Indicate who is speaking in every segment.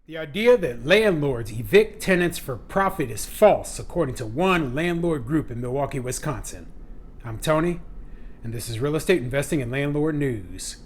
Speaker 1: The idea that landlords evict tenants for profit is false, according to one landlord group in Milwaukee, Wisconsin. I'm Tony, and this is Real Estate Investing and Landlord News.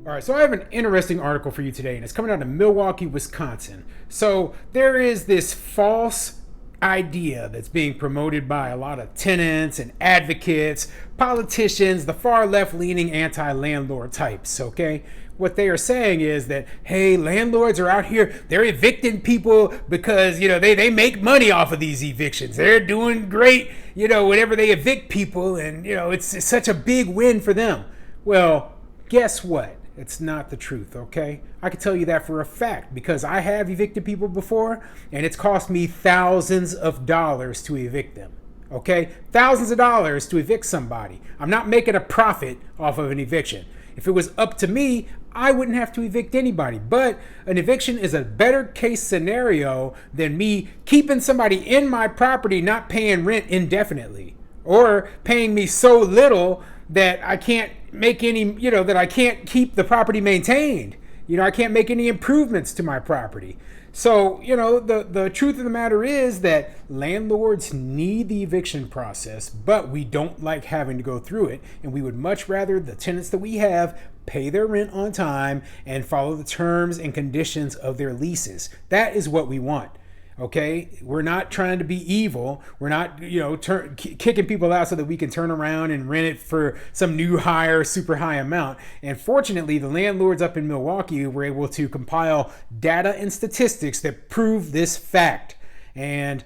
Speaker 1: All right, so I have an interesting article for you today, and it's coming out of Milwaukee, Wisconsin. So there is this false idea that's being promoted by a lot of tenants and advocates, politicians, the far left-leaning anti-landlord types, okay? What they are saying is that, hey, landlords are out here, they're evicting people because, they make money off of these evictions. They're doing great, whenever they evict people, and, it's such a big win for them. Well, guess what? It's not the truth, okay? I can tell you that for a fact because I have evicted people before and it's cost me thousands of dollars to evict them, okay? Thousands of dollars to evict somebody. I'm not making a profit off of an eviction. If it was up to me, I wouldn't have to evict anybody. But an eviction is a better case scenario than me keeping somebody in my property not paying rent indefinitely or paying me so little that I can't make any, that I can't keep the property maintained. I can't make any improvements to my property. So, the truth of the matter is that landlords need the eviction process, but we don't like having to go through it. And we would much rather the tenants that we have pay their rent on time and follow the terms and conditions of their leases. That is what we want. Okay, we're not trying to be evil. We're not, kicking people out so that we can turn around and rent it for some new higher, super high amount. And fortunately, the landlords up in Milwaukee were able to compile data and statistics that prove this fact. And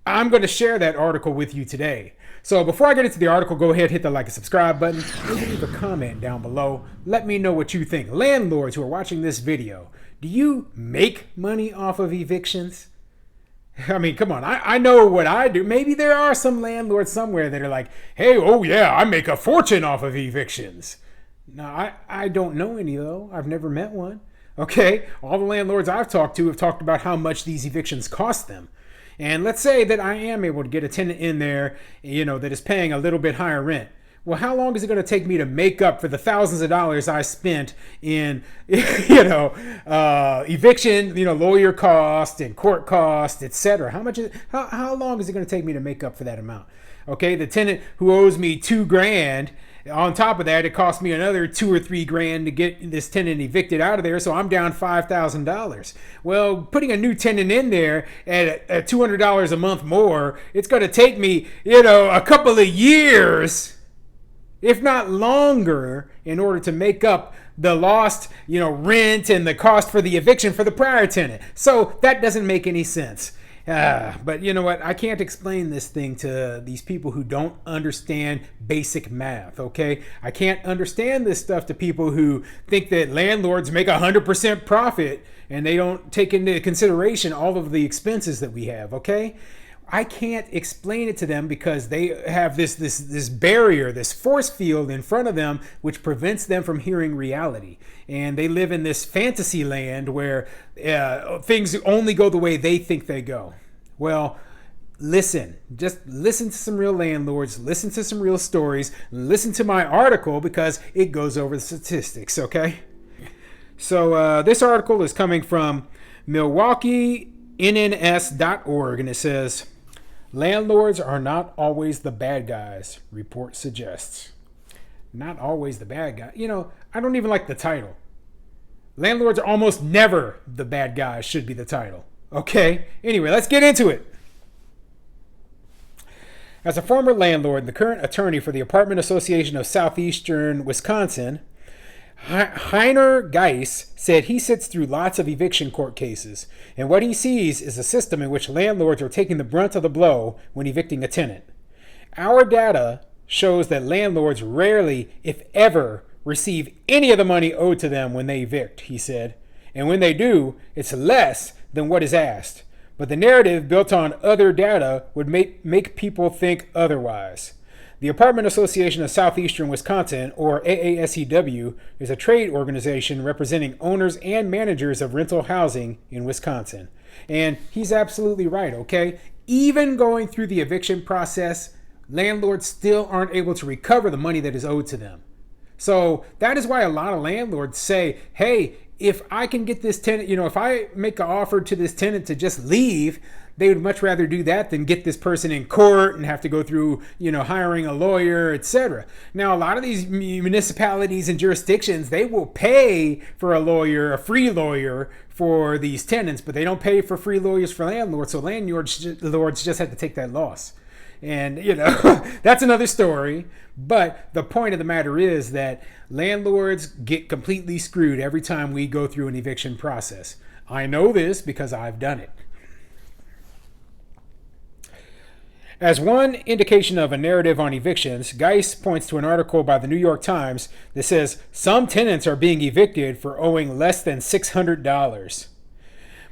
Speaker 1: I'm going to share that article with you today. So before I get into the article, go ahead, hit the like and subscribe button. Maybe leave a comment down below. Let me know what you think. Landlords who are watching this video, do you make money off of evictions? I mean, come on, I know what I do. Maybe there are some landlords somewhere that are like, hey, oh yeah, I make a fortune off of evictions. No, I don't know any though. I've never met one. Okay, all the landlords I've talked to have talked about how much these evictions cost them. And let's say that I am able to get a tenant in there, that is paying a little bit higher rent. Well, how long is it going to take me to make up for the thousands of dollars I spent in, eviction, lawyer cost and court cost, etc.? How long is it going to take me to make up for that amount? Okay, the tenant who owes me $2,000, on top of that, it cost me another $2,000 or $3,000 to get this tenant evicted out of there, so I'm down $5,000. Well, putting a new tenant in there at $200 a month more, it's going to take me, a couple of years, if not longer, in order to make up the lost, rent and the cost for the eviction for the prior tenant. So that doesn't make any sense. But you know what? I can't explain this thing to these people who don't understand basic math, okay? I can't understand this stuff to people who think that landlords make 100% profit and they don't take into consideration all of the expenses that we have, okay? I can't explain it to them because they have this barrier, this force field in front of them, which prevents them from hearing reality. And they live in this fantasy land where things only go the way they think they go. Well, just listen to some real landlords, listen to some real stories, listen to my article because it goes over the statistics, okay? So this article is coming from MilwaukeeNNS.org, and it says, landlords are not always the bad guys, report suggests. Not always the bad guy. I don't even like the title. Landlords are almost never the bad guys should be the title. Okay? Anyway, let's get into it. As a former landlord and the current attorney for the Apartment Association of Southeastern Wisconsin, Heiner Geis said he sits through lots of eviction court cases, and what he sees is a system in which landlords are taking the brunt of the blow when evicting a tenant. Our data shows that landlords rarely, if ever, receive any of the money owed to them when they evict, he said. And when they do, it's less than what is asked. But the narrative built on other data would make people think otherwise. The Apartment Association of Southeastern Wisconsin, or AASEW, is a trade organization representing owners and managers of rental housing in Wisconsin. And he's absolutely right, okay? Even going through the eviction process, landlords still aren't able to recover the money that is owed to them. So that is why a lot of landlords say, hey, if I can get this tenant, if I make an offer to this tenant to just leave, they would much rather do that than get this person in court and have to go through, hiring a lawyer, etc. Now, a lot of these municipalities and jurisdictions, they will pay for a lawyer, a free lawyer for these tenants, but they don't pay for free lawyers for landlords. So landlords just have to take that loss. And, that's another story. But the point of the matter is that landlords get completely screwed every time we go through an eviction process. I know this because I've done it. As one indication of a narrative on evictions, Geis points to an article by the New York Times that says some tenants are being evicted for owing less than $600.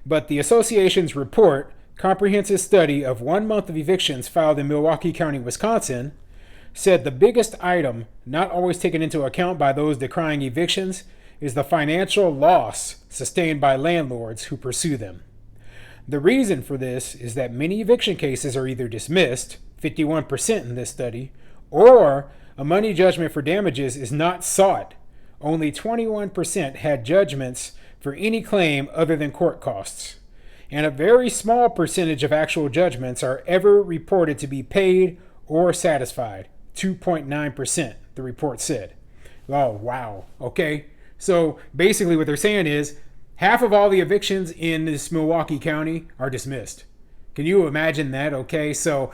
Speaker 1: But the association's report, comprehensive study of 1 month of evictions filed in Milwaukee County, Wisconsin, said the biggest item not always taken into account by those decrying evictions is the financial loss sustained by landlords who pursue them. The reason for this is that many eviction cases are either dismissed, 51% in this study, or a money judgment for damages is not sought. Only 21% had judgments for any claim other than court costs. And a very small percentage of actual judgments are ever reported to be paid or satisfied. 2.9%, the report said. Oh, wow. Okay. So basically what they're saying is half of all the evictions in this Milwaukee County are dismissed. Can you imagine that? Okay. So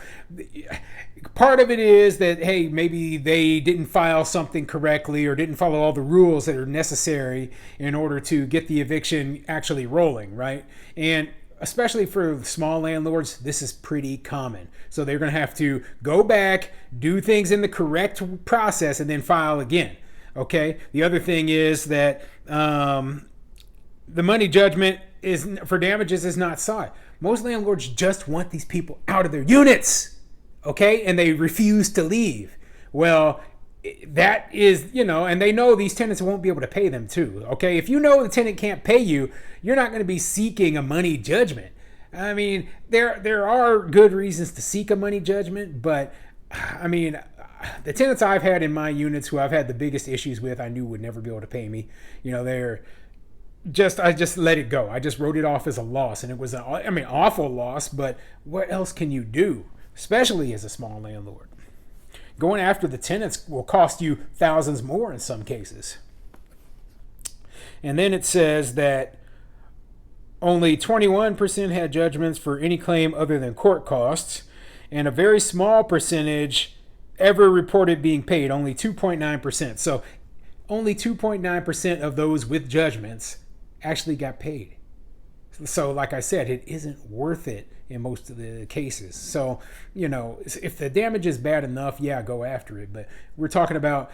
Speaker 1: part of it is that, hey, maybe they didn't file something correctly or didn't follow all the rules that are necessary in order to get the eviction actually rolling, right? And especially for small landlords, this is pretty common. So they're going to have to go back, do things in the correct process, and then file again. Okay. The other thing is that the money judgment is for damages is not sought. Most landlords just want these people out of their units. Okay. And they refuse to leave. Well, that is, and they know these tenants won't be able to pay them too. Okay. If you know the tenant can't pay you, you're not going to be seeking a money judgment. I mean, there are good reasons to seek a money judgment, but I mean, the tenants I've had in my units who I've had the biggest issues with, I knew would never be able to pay me. I just let it go. I just wrote it off as a loss, and it was an awful loss, but what else can you do, especially as a small landlord? Going after the tenants will cost you thousands more in some cases. And then it says that only 21% had judgments for any claim other than court costs, and a very small percentage ever reported being paid, only 2.9%. So only 2.9% of those with judgments actually got paid. So like I said, it isn't worth it in most of the cases. So, if the damage is bad enough, yeah, go after it. But we're talking about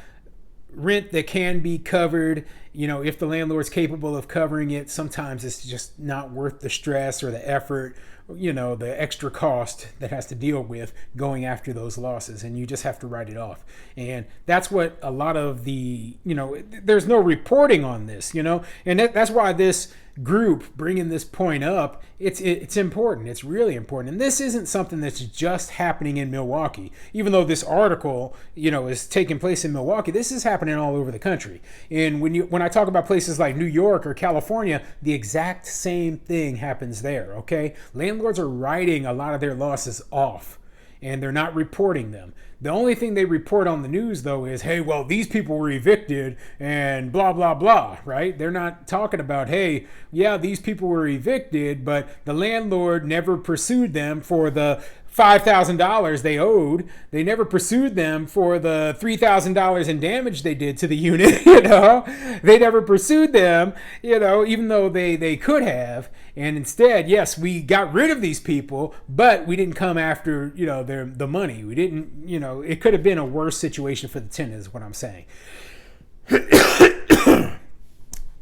Speaker 1: rent that can be covered. If the landlord's capable of covering it, sometimes it's just not worth the stress or the effort, the extra cost that has to deal with going after those losses, and you just have to write it off. And that's what a lot of the, there's no reporting on this, and that's why this group bringing this point up, it's important. It's really important. And this isn't something that's just happening in Milwaukee. Even though this article, is taking place in Milwaukee, this is happening all over the country. And when I talk about places like New York or California, the exact same thing happens there, okay? Landlords are writing a lot of their losses off, and they're not reporting them. The only thing they report on the news, though, is, hey, well, these people were evicted and blah, blah, blah, right? They're not talking about, hey, yeah, these people were evicted, but the landlord never pursued them for the $5,000 they owed. They never pursued them for the $3,000 in damage they did to the unit. They never pursued them, even though they could have. And instead, yes, we got rid of these people, but we didn't come after, the money. We didn't, it could have been a worse situation for the tenant is what I'm saying.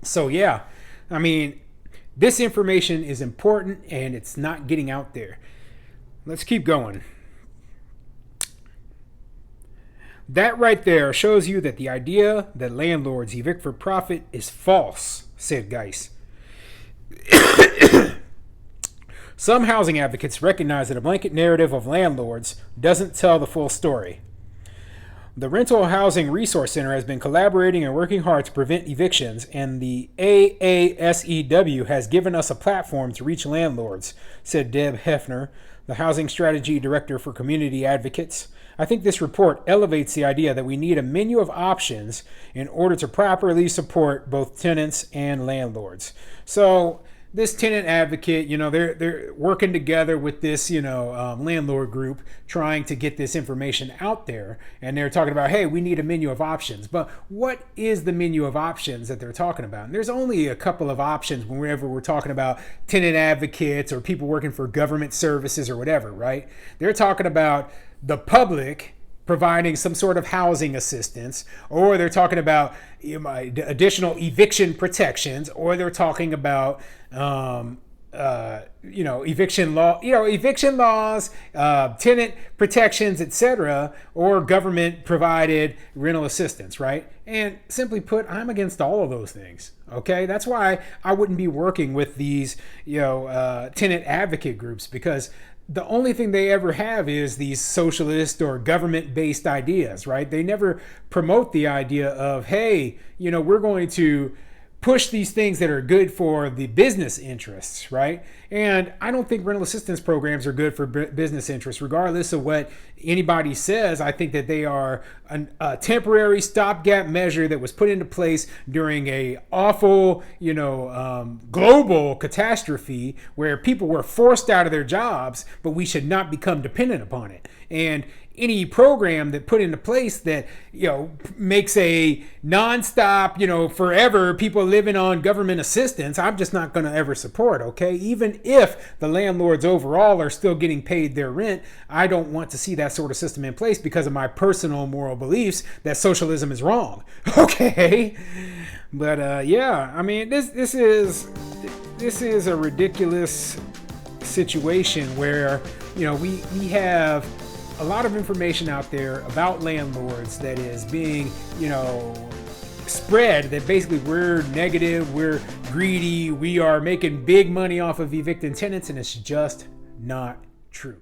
Speaker 1: So yeah, this information is important and it's not getting out there. Let's keep going. That right there shows you that the idea that landlords evict for profit is false, said Geis. Some housing advocates recognize that a blanket narrative of landlords doesn't tell the full story. The Rental Housing Resource Center has been collaborating and working hard to prevent evictions, and the AASEW has given us a platform to reach landlords, said Deb Hefner, the Housing Strategy Director for Community Advocates. I think this report elevates the idea that we need a menu of options in order to properly support both tenants and landlords. So this tenant advocate, they're working together with this, landlord group trying to get this information out there. And they're talking about, hey, we need a menu of options. But what is the menu of options that they're talking about? And there's only a couple of options whenever we're talking about tenant advocates or people working for government services or whatever, right? They're talking about the public providing some sort of housing assistance, or they're talking about additional eviction protections, or they're talking about eviction laws, tenant protections, etc., or government provided rental assistance, right? And simply put, I'm against all of those things. Okay, that's why I wouldn't be working with these tenant advocate groups, because the only thing they ever have is these socialist or government-based ideas, right? They never promote the idea of, hey, we're going to push these things that are good for the business interests, right? And I don't think rental assistance programs are good for business interests, regardless of what anybody says. I think that they are a temporary stopgap measure that was put into place during a awful, global catastrophe where people were forced out of their jobs, but we should not become dependent upon it. And any program that put into place that makes a nonstop, forever people living on government assistance, I'm just not going to ever support. Okay, even if the landlords overall are still getting paid their rent, I don't want to see that sort of system in place because of my personal moral beliefs that socialism is wrong. Okay, but this is a ridiculous situation where we have a lot of information out there about landlords that is being, spread that basically we're negative, we're greedy, we are making big money off of evicting tenants, and it's just not true.